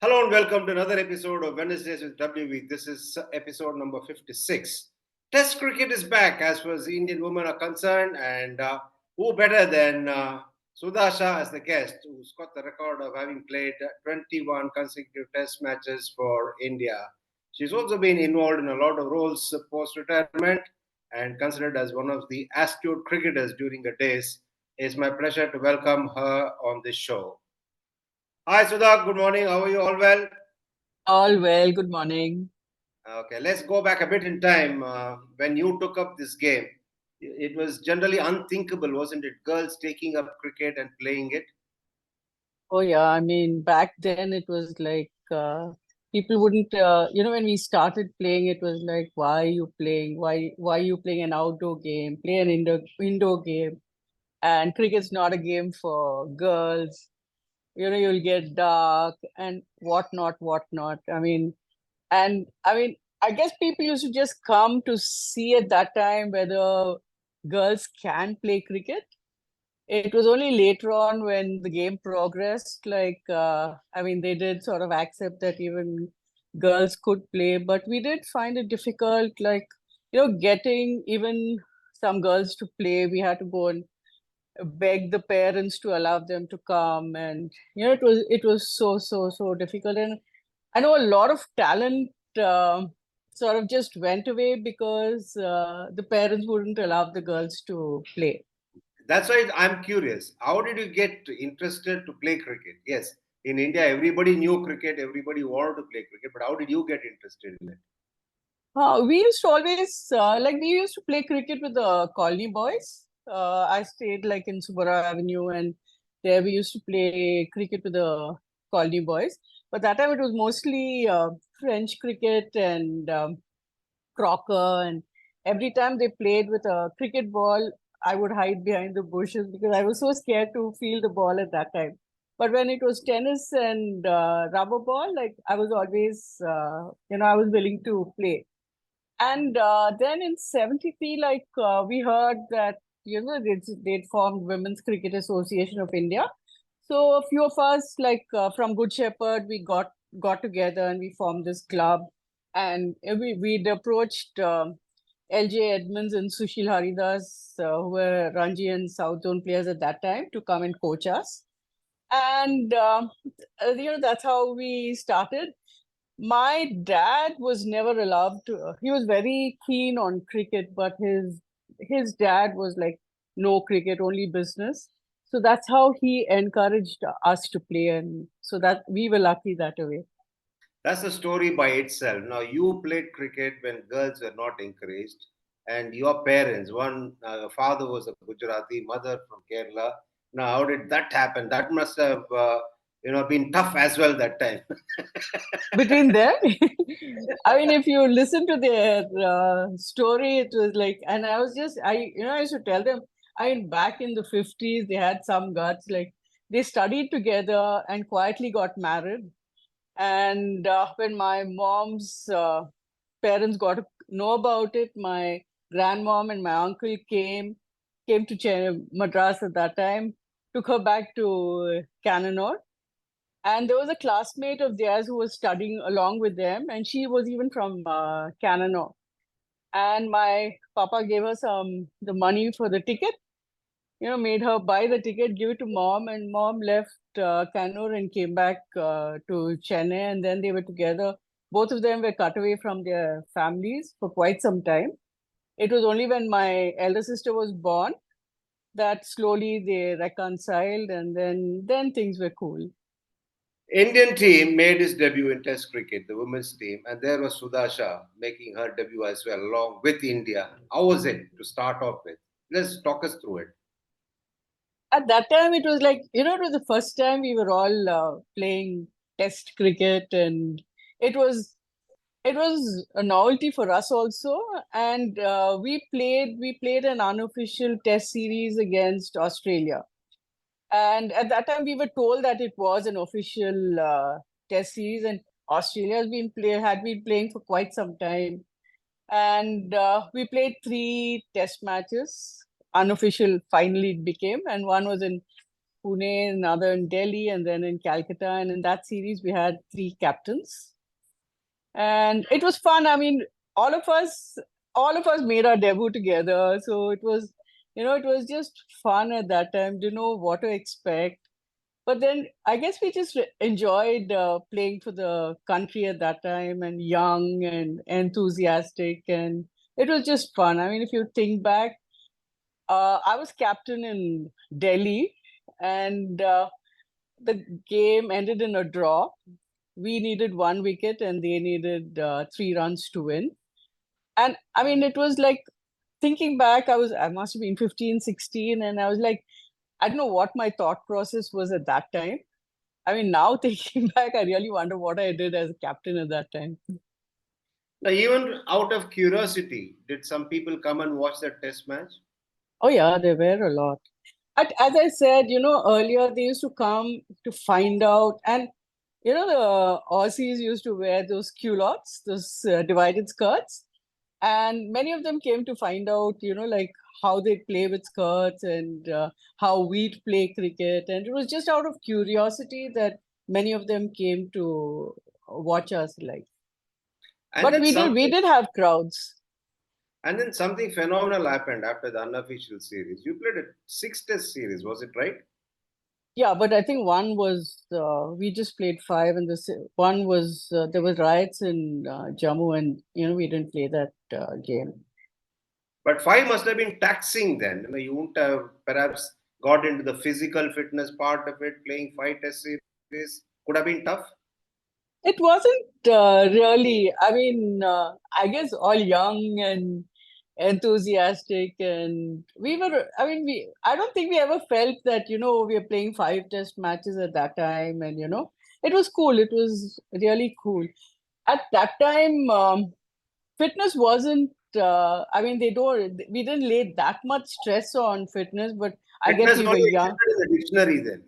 Hello and welcome to another episode of Wednesdays with WV. This is episode number 56. Test cricket is back as far as the Indian women are concerned, and who better than Sudha Shah as the guest, who's got the record of having played 21 consecutive test matches for India. She's also been involved in a lot of roles post retirement and considered as one of the astute cricketers during the days. It's my pleasure to welcome her on this show. Hi Sudha, good morning. How are you? All well? All well, good morning. Okay, let's go back a bit in time. When you took up this game, it was generally unthinkable, wasn't it? Girls taking up cricket and playing it. Oh yeah, I mean back then it was like people wouldn't when we started playing it was like why are you playing? Why are you playing an outdoor game? Play an indoor game. And cricket's not a game for girls. You'll get dark and whatnot. I mean I guess people used to just come to see at that time whether girls can play cricket. It was only later on when the game progressed, they did sort of accept that even girls could play, but we did find it difficult, getting even some girls to play. We had to go and beg the parents to allow them to come, and it was so difficult. And I know a lot of talent sort of just went away because the parents wouldn't allow the girls to play. That's why I'm curious. How did you get interested to play cricket? Yes, in India, everybody knew cricket, everybody wanted to play cricket, but how did you get interested in it? We used to always we used to play cricket with the colony boys. I stayed like in Subara Avenue, and there we used to play cricket with the colony boys. But that time it was mostly French cricket and crocker, and every time they played with a cricket ball, I would hide behind the bushes because I was so scared to feel the ball at that time. But when it was tennis and rubber ball, like I was always, I was willing to play. And then in 73, we heard that, they'd formed Women's Cricket Association of India. So a few of us, from Good Shepherd, we got together and we formed this club. And we'd approached LJ Edmonds and Sushil Haridas, who were Ranji and South Zone players at that time, to come and coach us. And, that's how we started. My dad was never allowed to. He was very keen on cricket, but his dad was like, no cricket, only business. So that's how he encouraged us to play, and so that we were lucky that way. That's a story by itself. Now, you played cricket when girls were not encouraged, and your parents, one father was a Gujarati, mother from Kerala. Now, how did that happen? That must have, been tough as well that time. Between them, I mean, if you listen to their story, it was like, and I used to tell them, I mean, back in the 50s, they had some guts. Like they studied together and quietly got married. And when my mom's parents got to know about it, my grandmom and my uncle came to Madras at that time, took her back to Cananore. And there was a classmate of theirs who was studying along with them, and she was even from Cananore. And my papa gave her the money for the ticket, made her buy the ticket, give it to mom, and mom left Kannur and came back to Chennai, and then they were together. Both of them were cut away from their families for quite some time. It was only when my elder sister was born that slowly they reconciled, and then things were cool. Indian team made its debut in Test cricket, the women's team, and there was Sudha Shah making her debut as well, along with India. How was it to start off with? Let's talk us through it. At that time, it was like, it was the first time we were all playing test cricket, and it was it was a novelty for us also. And we played an unofficial test series against Australia. And at that time, we were told that it was an official test series, and Australia had been playing for quite some time. And we played three test matches. Unofficial, finally it became, and one was in Pune, another in Delhi, and then in Calcutta. And in that series, we had three captains, and it was fun. I mean, all of us, all of us made our debut together, so it was, it was just fun at that time. Didn't know what to expect, but then I guess we just enjoyed playing for the country at that time, and young and enthusiastic, and it was just fun. I mean, if you think back, I was captain in Delhi, and the game ended in a draw. We needed one wicket, and they needed 3 runs to win. And I mean, it was like, thinking back, I must have been 15, 16, and I was like, I don't know what my thought process was at that time. I mean, now thinking back, I really wonder what I did as a captain at that time. Now, even out of curiosity, did some people come and watch that test match? Oh, yeah, there were a lot. As I said, earlier they used to come to find out. And, the Aussies used to wear those culottes, those divided skirts. And many of them came to find out, like how they play with skirts, and how we'd play cricket. And it was just out of curiosity that many of them came to watch us, like. And But then we something, did have crowds. and then something phenomenal happened after the unofficial series. You played a six-test series, was it right? Yeah, but I think one was we just played five, and one was there was riots in Jammu, and we didn't play that game. But five must have been taxing then. You wouldn't have perhaps got into the physical fitness part of it. Playing five test series could have been tough. It wasn't really. I mean, I guess all young and enthusiastic, and we were. I mean, we. I don't think we ever felt that we are playing five test matches at that time, and it was cool. It was really cool at that time. Fitness wasn't. I mean, they don't. We didn't lay that much stress on fitness, but I guess Fitness we were only young. existed in the dictionary then.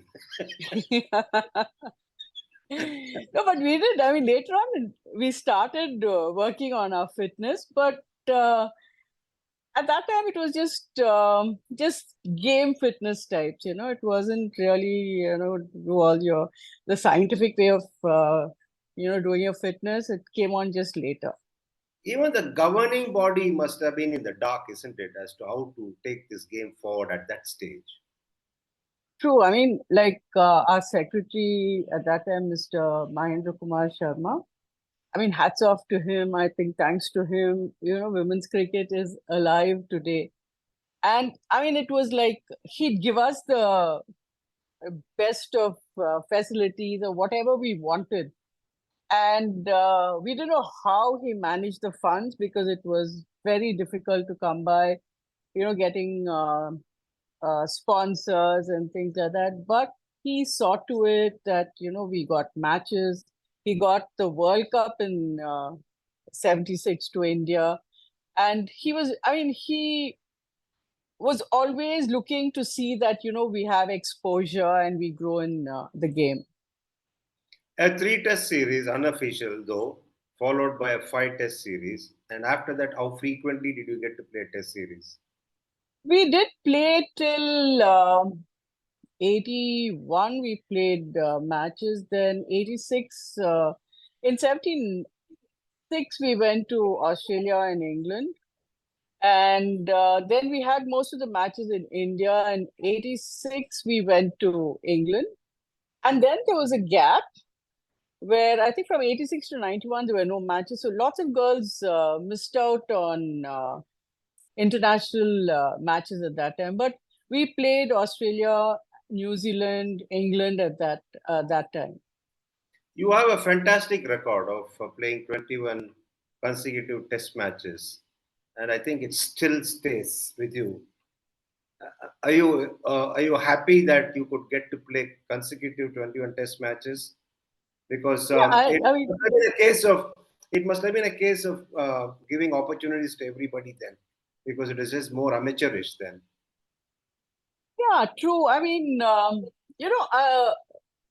No, but we did. I mean, later on, we started working on our fitness, but at that time, it was just game fitness types. It wasn't really do all your the scientific way of doing your fitness. It came on just later. Even the governing body must have been in the dark, isn't it, as to how to take this game forward at that stage. True. I mean, like our secretary at that time, Mr. Mahendra Kumar Sharma. I mean, hats off to him. I think thanks to him, women's cricket is alive today. And I mean, it was like he'd give us the best of facilities or whatever we wanted. And we don't know how he managed the funds, because it was very difficult to come by, getting sponsors and things like that. But he saw to it that, we got matches. He got the World Cup in 76 to India. And he was always looking to see that, we have exposure and we grow in the game. A three-test series, unofficial though, followed by a five-test series. And after that, how frequently did you get to play a test series? We did play till 81, we played matches. Then 86, in 76, we went to Australia and England. And then we had most of the matches in India. And 86, we went to England. And then there was a gap where I think from 86 to 91, there were no matches. So lots of girls missed out on international matches at that time. But we played Australia, New Zealand, England at that time. You have a fantastic record of playing 21 consecutive test matches, and I think it still stays with you. Are you happy that you could get to play consecutive 21 test matches? Because Yeah, it I mean, must have been a case of giving opportunities to everybody then, because it is just more amateurish then. yeah, true. I mean,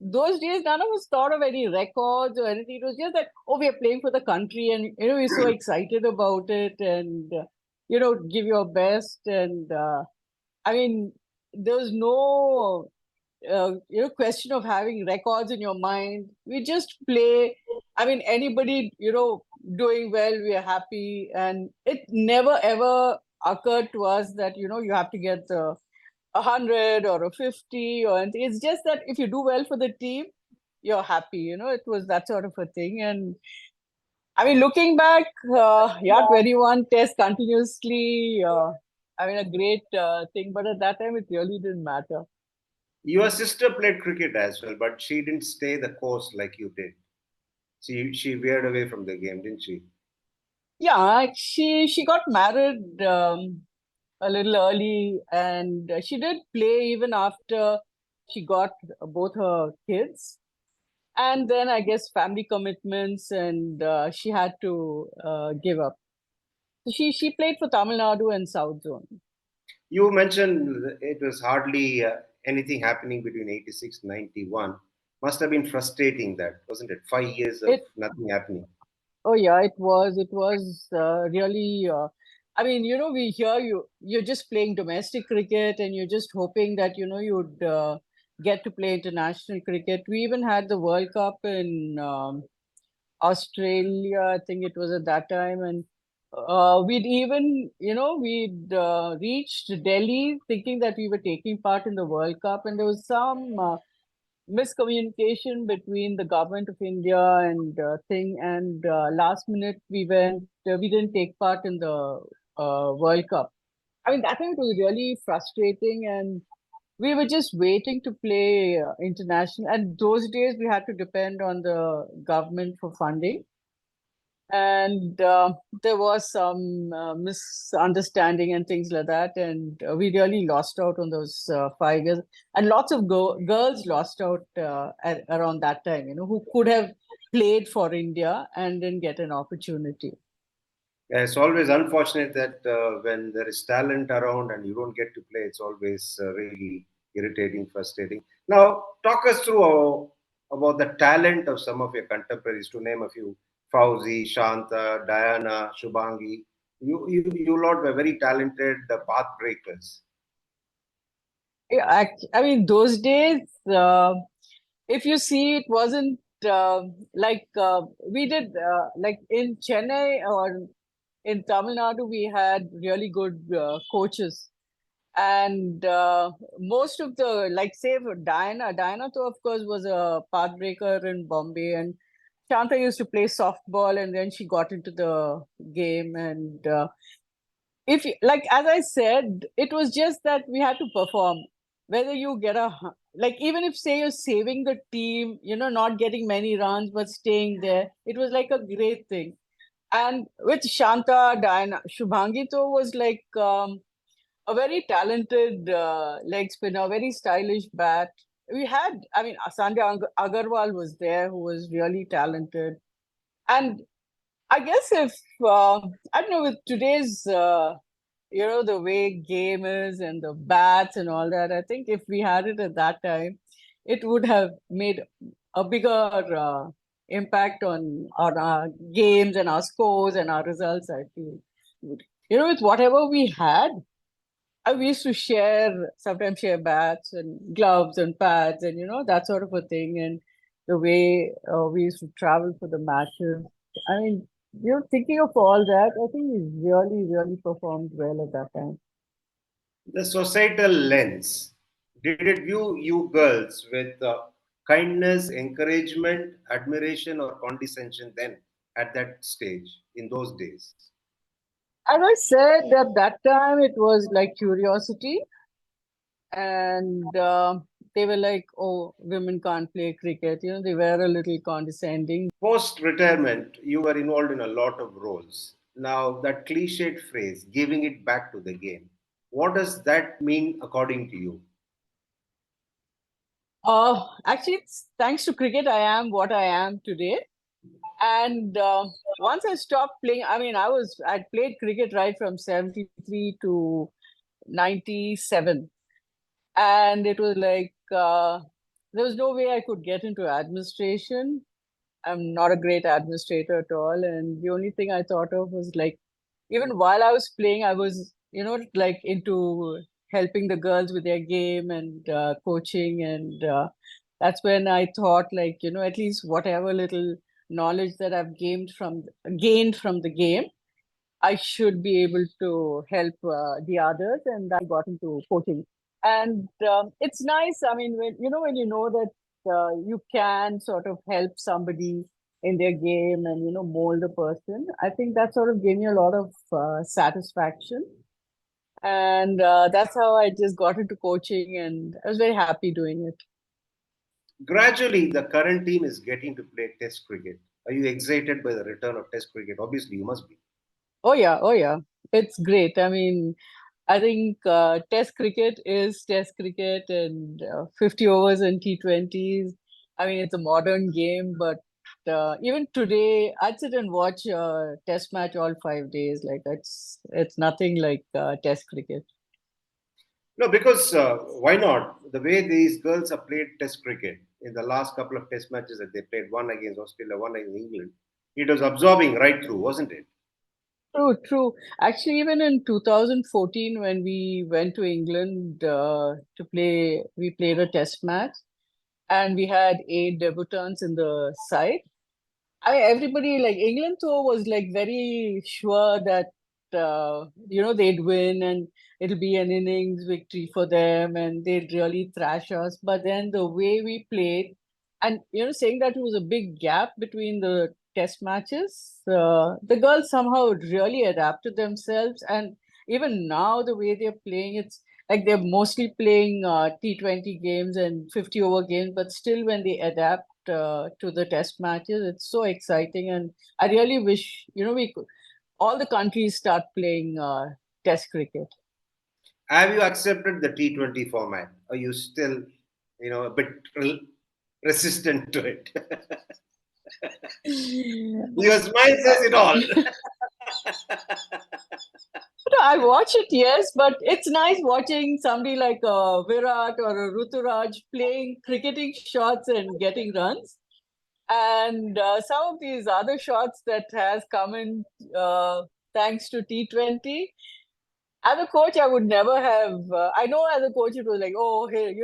those days, none of us thought of any records or anything. It was just that, oh, we are playing for the country, and we're so excited about it, and give your best. And I mean, there was no question of having records in your mind. We just play. I mean, anybody, doing well, we are happy. And it never ever occurred to us that, you have to get 100 or a 50 or anything. It's just that if you do well for the team, you're happy. It was that sort of a thing. And I mean, looking back, yeah, 21 tests continuously. I mean, a great thing, but at that time, it really didn't matter. Your sister played cricket as well, but she didn't stay the course like you did. She veered away from the game, didn't she? Yeah, she got married a little early, and she did play even after she got both her kids. And then I guess family commitments, and she had to give up. So she played for Tamil Nadu and South Zone. You mentioned it was hardly anything happening between 86 and 91. Must have been frustrating, that, wasn't it? 5 years of It nothing happening. Oh yeah, it was. It was really. I mean, we hear you're just playing domestic cricket, and you're just hoping that you'd get to play international cricket. We even had the World Cup in Australia. I think it was at that time, and we'd even we'd reached Delhi thinking that we were taking part in the World Cup, and there was some miscommunication between the government of India and thing. And last minute we didn't take part in the World Cup. I mean, that time it was really frustrating, and we were just waiting to play international. And those days we had to depend on the government for funding, and there was some misunderstanding and things like that, and we really lost out on those 5 years, and lots of girls lost out around that time, who could have played for India and didn't get an opportunity. Yeah, it's always unfortunate that when there is talent around and you don't get to play, it's always really irritating, frustrating. Now, talk us through about the talent of some of your contemporaries, to name a few: Fauzi, Shanta, Diana, Shubhangi. You lot were very talented, the path breakers. Yeah, I mean, those days, if you see, it wasn't like we did like in Chennai or in Tamil Nadu, we had really good coaches. And most of the, like, say for Diana, though, of course, was a pathbreaker in Bombay. And Shanta used to play softball, and then she got into the game. And if like, as I said, it was just that we had to perform. Whether you get like, even if, say, you're saving the team, not getting many runs, but staying there, it was like a great thing. And with Shanta, Diana, Shubhangito was like a very talented leg spinner, very stylish bat. We had, I mean, Sandhya Agarwal was there, who was really talented. And I guess if, I don't know, with today's, the way game is and the bats and all that, I think if we had it at that time, it would have made a bigger impact on our games and our scores and our results, I feel. With whatever we had, we used to sometimes share bats and gloves and pads and, that sort of a thing. And the way we used to travel for the matches. I mean, thinking of all that, I think we really, really performed well at that time. The societal lens, did it view you girls with kindness, encouragement, admiration, or condescension then at that stage in those days? As I said, at that time, it was like curiosity. And they were like, oh, women can't play cricket. They were a little condescending. Post retirement, you were involved in a lot of roles. Now, that cliched phrase, giving it back to the game, what does that mean according to you? Actually, it's thanks to cricket, I am what I am today. And once I stopped playing, I mean, I played cricket right from 73 to 97. And it was like, there was no way I could get into administration. I'm not a great administrator at all. And the only thing I thought of was like, even while I was playing, I was, like into helping the girls with their game and coaching. And that's when I thought, like, at least whatever little knowledge that I've gained from the game, I should be able to help the others, and I got into coaching. And it's nice. I mean, when you know that you can sort of help somebody in their game and mold a person, I think that sort of gave me a lot of satisfaction. And that's how I just got into coaching, and I was very happy doing it. Gradually, the current team is getting to play Test cricket. Are you excited by the return of Test cricket? Obviously, you must be. Oh yeah, oh yeah, it's great. I mean, I think Test cricket is Test cricket, and 50 overs and T20s. I mean, it's a modern game, but even today, I'd sit and watch a Test match all 5 days. Like it's nothing like Test cricket. No, because why not? The way these girls have played Test cricket in the last couple of Test matches that they played, one against Australia, one against England, it was absorbing right through, wasn't it? True, true. Actually, even in 2014, when we went to England to play, we played a Test match, and we had 8 debutants in the side. Everybody like England though was like very sure that they'd win and it'll be an innings victory for them and they'd really thrash us. But then the way we played, and saying that it was a big gap between the test matches, the girls somehow really adapted themselves. And even now, the way they're playing, it's like they're mostly playing T20 games and 50 over games, but still when they adapt to the test matches. It's so exciting, and I really wish we could, all the countries start playing test cricket. Have you accepted the T20 format? Are you still, a bit resistant to it? Your smile says it all. I watch it, yes, but it's nice watching somebody like Virat or a Ruturaj playing cricketing shots and getting runs. And some of these other shots that has come in thanks to T20. As a coach, I would never have. I know as a coach, it was like, oh, hey,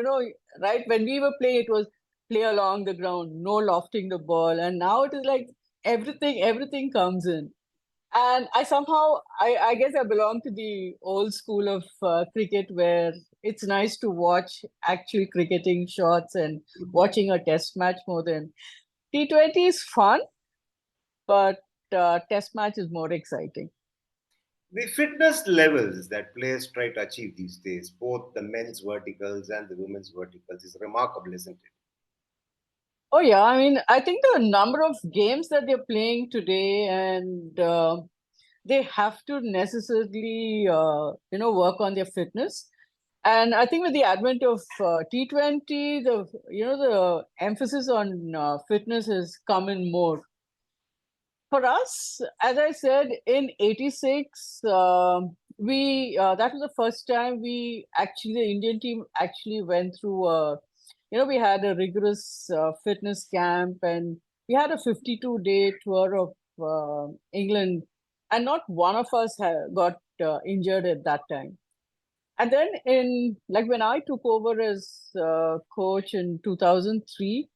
right? When we were playing, it was play along the ground, no lofting the ball. And now it is like everything comes in. And I guess I belong to the old school of cricket where it's nice to watch actual cricketing shots and watching a test match more than T20 is fun, but test match is more exciting. The fitness levels that players try to achieve these days, both the men's verticals and the women's verticals, is remarkable, isn't it? Oh yeah, I mean, I think the number of games that they're playing today, and they have to necessarily, work on their fitness. And I think with the advent of T20, the emphasis on fitness has come in more. For us, as I said, in '86, we that was the first time the Indian team actually went through we had a rigorous fitness camp, and we had a 52-day tour of England, and not one of us got injured at that time. And then in like when I took over as coach in 2003,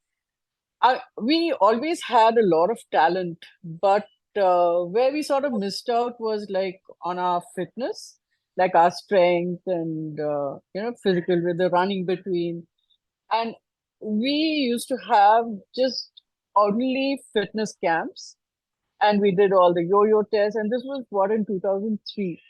we always had a lot of talent, but where we sort of missed out was like on our fitness, like our strength and physical with the running between. And we used to have just only fitness camps, and we did all the yo-yo tests. And this was what in 2003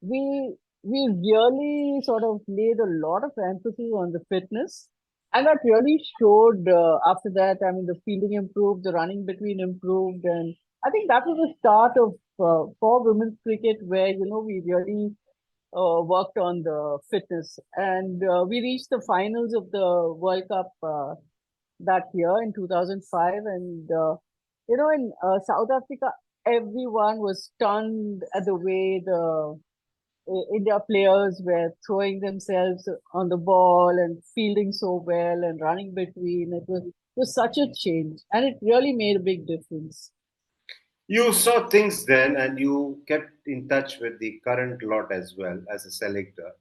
we really sort of laid a lot of emphasis on the fitness, and that really showed after that. I mean, the fielding improved, the running between improved, and I think that was the start of for women's cricket, where we really worked on the fitness, and we reached the finals of the World Cup that year in 2005, and in South Africa, everyone was stunned at the way the India players were throwing themselves on the ball and fielding so well and running between. It was such a change, and it really made a big difference. You saw things then and you kept in touch with the current lot as well as a selector.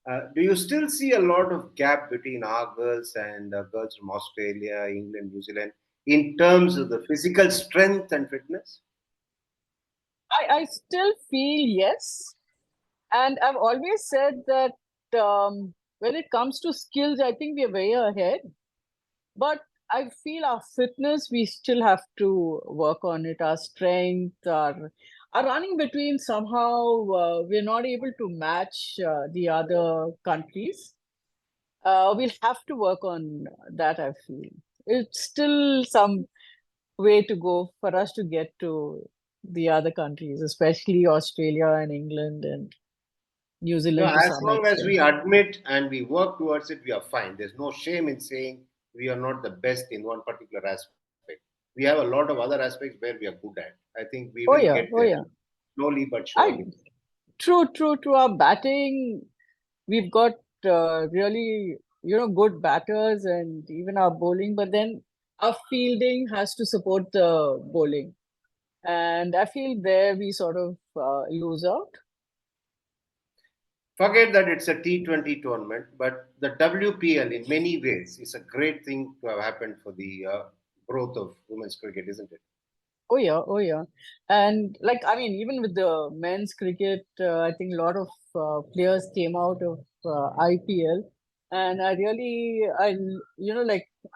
Do you still see a lot of gap between our girls and girls from Australia, England, New Zealand in terms of the physical strength and fitness? I still feel yes. And I've always said that when it comes to skills, I think we're way ahead. But I feel our fitness, we still have to work on it. Our strength, our running between somehow we're not able to match the other countries. We'll have to work on that, I feel. It's still some way to go for us to get to the other countries, especially Australia and England and New No, Zealand to as some long as extent. we admit and we work towards it, we are fine. There's no shame in saying we are not the best in one particular aspect. We have a lot of other aspects where we are good at. I think we will Oh get yeah, there oh yeah. slowly but surely. I true. Our batting, we've got really, good batters and even our bowling, but then our fielding has to support the bowling. And I feel there we sort of lose out. Forget that it's a T20 tournament, but the WPL in many ways is a great thing to have happened for the growth of women's cricket, isn't it? Oh yeah, oh yeah. And like I mean, even with the men's cricket, I think a lot of players came out of IPL, and like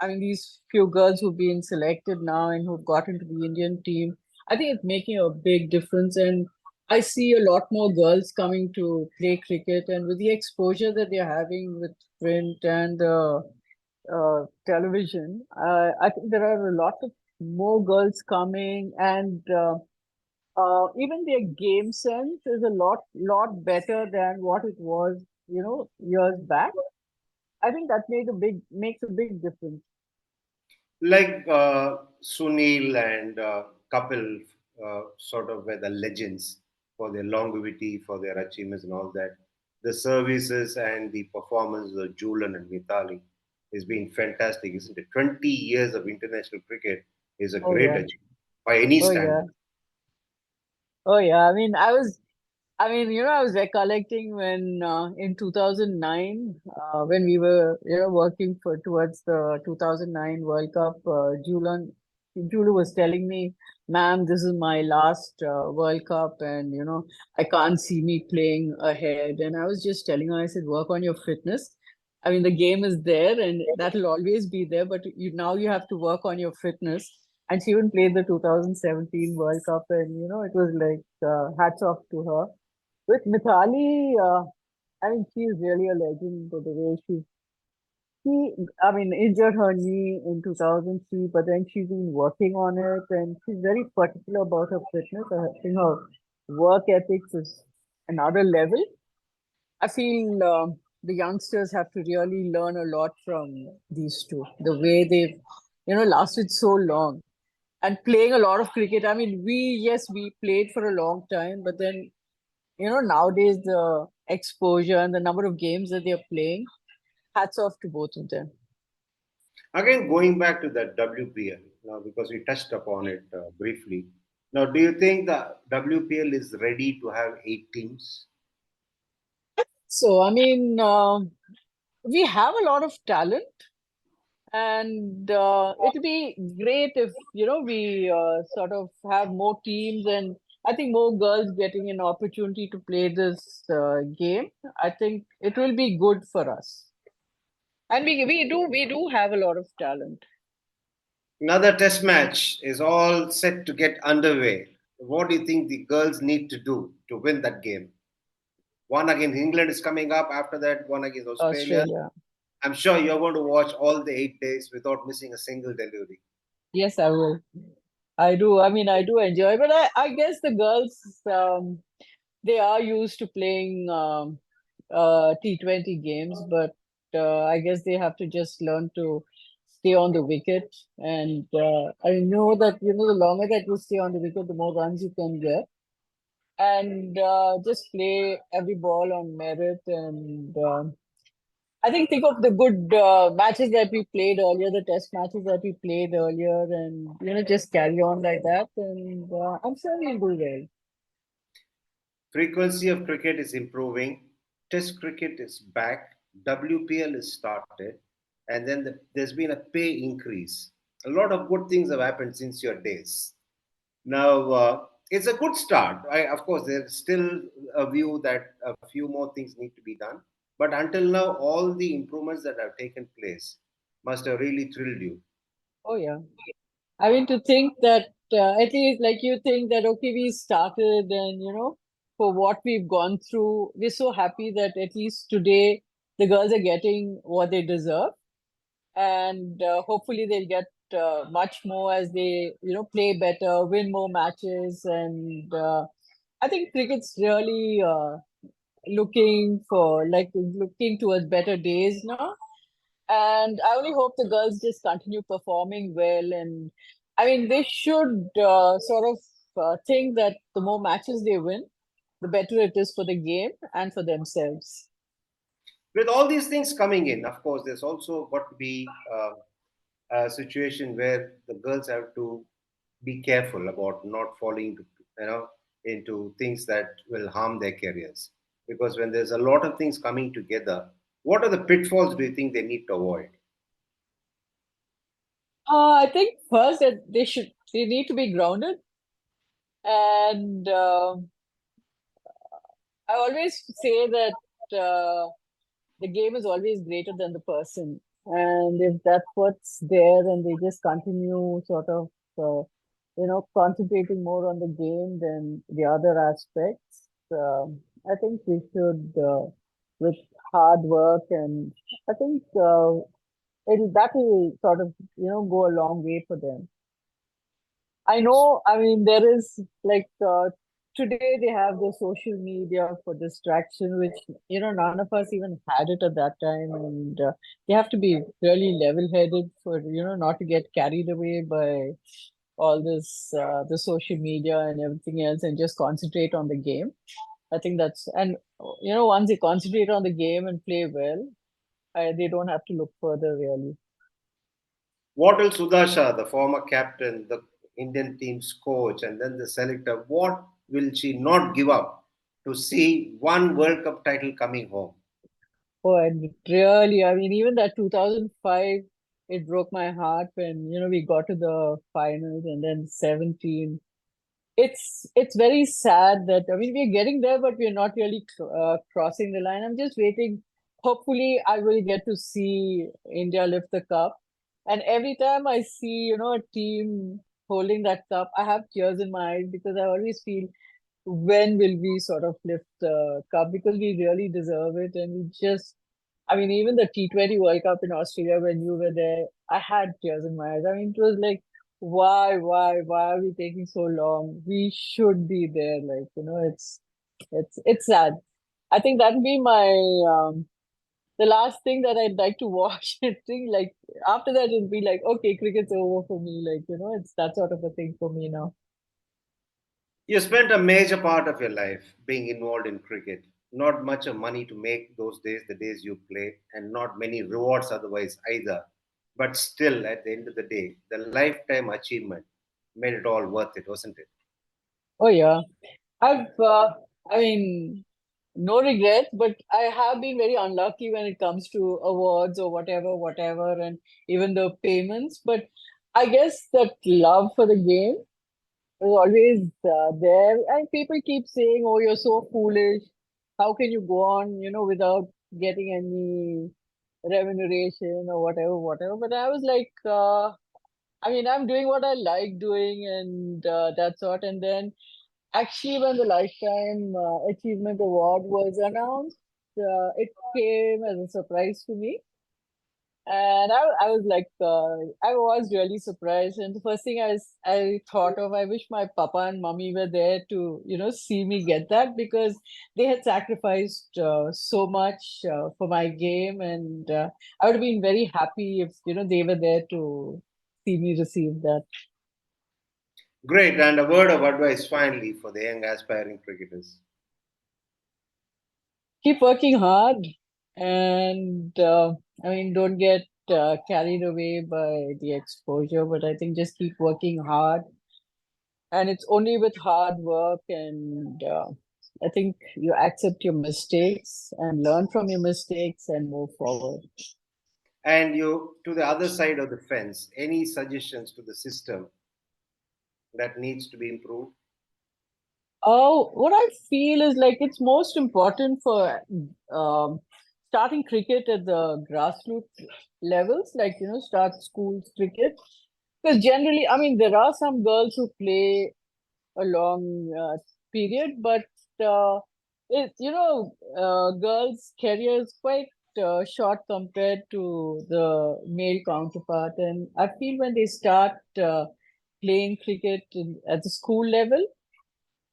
I mean, these few girls who've been selected now and who've got into the Indian team, I think it's making a big difference. And I see a lot more girls coming to play cricket, and with the exposure that they're having with print and television, I think there are a lot of more girls coming, and even their game sense is a lot better than what it was, years back. I think that makes a big difference. Like Sunil and Kapil, sort of were the legends for their longevity, for their achievements, and all that. The services and the performance of Julan and Mitali has been fantastic, isn't it? 20 years of international cricket is a Oh great yeah, achievement by any oh yeah, standard. oh yeah. I mean, I was recollecting when in 2009, when we were, working towards the 2009 World Cup, Julu was telling me, "Ma'am, this is my last World Cup, and I can't see me playing ahead." And I was just telling her, I said, "Work on your fitness. I mean, the game is there, and that'll always be there, but you have to work on your fitness." And she even played the 2017 World Cup, and it was like hats off to her. With Mithali, I mean, she's really a legend for the way I mean, injured her knee in 2003, but then she's been working on it and she's very particular about her fitness. I think her work ethics is another level. I feel the youngsters have to really learn a lot from these two, the way they've, lasted so long and playing a lot of cricket. I mean, yes, we played for a long time, but then nowadays the exposure and the number of games that they're playing, hats off to both of them. Again, going back to the WPL, now because we touched upon it briefly. Now, do you think the WPL is ready to have 8 teams? So, I mean, we have a lot of talent, and it'll be great if, we sort of have more teams, and I think more girls getting an opportunity to play this game. I think it will be good for us. And we do have a lot of talent. Another test match is all set to get underway. What do you think the girls need to do to win that game? One against England is coming up. After that, one against Australia. Australia. I'm sure you're going to watch all the 8 days without missing a single delivery. Yes, I will. I do. I mean, I do enjoy, but I guess the girls, they are used to playing T20 games, but I guess they have to just learn to stay on the wicket. And I know that, the longer that you stay on the wicket, the more runs you can get. And just play every ball on merit. And I think of the good matches that we played earlier, the test matches that we played earlier, and just carry on like that. And I'm sure we'll do well. Frequency of cricket is improving. Test cricket is back, WPL is started, and then there's been a pay increase. A lot of good things have happened since your days. Now, it's a good start. Of course, there's still a view that a few more things need to be done. But until now, all the improvements that have taken place must have really thrilled you. Oh yeah. I mean, to think that at least like you think that okay, we started and for what we've gone through, we're so happy that at least today the girls are getting what they deserve, and hopefully they'll get much more as they play better, win more matches, and I think cricket's really looking towards better days now. And I only hope the girls just continue performing well. And I mean, they should sort of think that the more matches they win, the better it is for the game and for themselves. With all these things coming in, of course, there's also got to be a situation where the girls have to be careful about not falling into things that will harm their careers. Because when there's a lot of things coming together, what are the pitfalls do you think they need to avoid? I think first that they need to be grounded, and I always say that the game is always greater than the person. And if that's what's there, and they just continue sort of, concentrating more on the game than the other aspects, I think we should, with hard work, and I think that will sort of, go a long way for them. I know, I mean, there is like today they have the social media for distraction, which, none of us even had it at that time. And you have to be really level-headed for, not to get carried away by all this, the social media and everything else, and just concentrate on the game. I think and, once they concentrate on the game and play well, they don't have to look further really. What will Sudha Shah, the former captain, the Indian team's coach, and then the selector, what will she not give up to see one World Cup title coming home? Oh, and really, I mean, even that 2005, it broke my heart when, we got to the finals, and then 17. It's very sad that, I mean, we're getting there, but we're not really crossing the line. I'm just waiting. Hopefully, I will get to see India lift the cup. And every time I see, a team holding that cup, I have tears in my eyes because I always feel when will we sort of lift the cup, because we really deserve it. And we just, I mean, even the T20 World Cup in Australia, when you were there, I had tears in my eyes. I mean, it was like, why are we taking so long? We should be there. Like, it's sad. I think that'd be my, the last thing that I'd like to watch. I think like after that, it'll be like, okay, cricket's over for me. Like, it's that sort of a thing for me now. You spent a major part of your life being involved in cricket. Not much of money to make those days, the days you played, and not many rewards otherwise either. But still, at the end of the day, the lifetime achievement made it all worth it, wasn't it? Oh, yeah. I've, I mean, no regrets, but I have been very unlucky when it comes to awards or whatever, and even the payments. But I guess that love for the game is always there. And people keep saying, "Oh, you're so foolish. How can you go on, without getting any remuneration or whatever?" But I was like, I mean, I'm doing what I like doing, and that sort. And then actually, when the Lifetime Achievement Award was announced, it came as a surprise to me. And I was like, I was really surprised. And the first thing I thought of, I wish my papa and mummy were there to, see me get that, because they had sacrificed so much for my game. And I would have been very happy if, they were there to see me receive that. Great, and a word of advice finally for the young aspiring cricketers. Keep working hard, and I mean, don't get carried away by the exposure, but I think just keep working hard, and it's only with hard work and I think you accept your mistakes and learn from your mistakes and move forward. And you, to the other side of the fence, any suggestions to the system that needs to be improved? Oh, what I feel is like it's most important for um, starting cricket at the grassroots levels, like, start schools cricket. Because generally, I mean, there are some girls who play a long period, but uh, girls' career is quite short compared to the male counterpart. And I feel when they start playing cricket at the school level,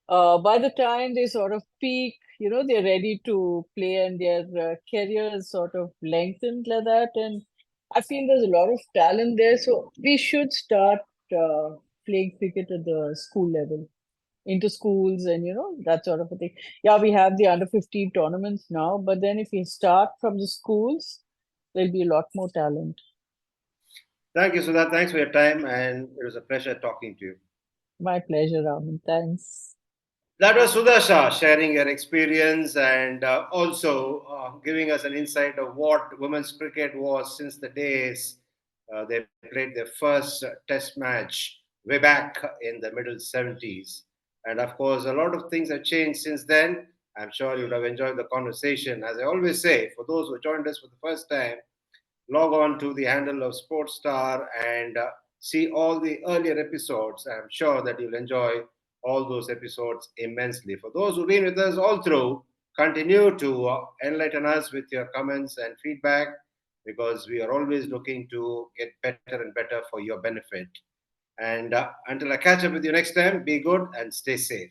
by the time they sort of peak, they're ready to play and their career is sort of lengthened like that. And I feel there's a lot of talent there. So we should start playing cricket at the school level, into schools and, that sort of a thing. Yeah, we have the under 15 tournaments now, but then if we start from the schools, there'll be a lot more talent. Thank you, Sudha. Thanks for your time, and it was a pleasure talking to you. My pleasure, Raman. Thanks. That was Sudha Shah sharing her experience and also giving us an insight of what women's cricket was since the days they played their first test match way back in the middle 70s. And of course, a lot of things have changed since then. I'm sure you would have enjoyed the conversation. As I always say, for those who joined us for the first time, log on to the handle of Sportstar and see all the earlier episodes. I'm sure that you'll enjoy all those episodes immensely. For those who've been with us all through, continue to enlighten us with your comments and feedback because we are always looking to get better and better for your benefit. And until I catch up with you next time, be good and stay safe.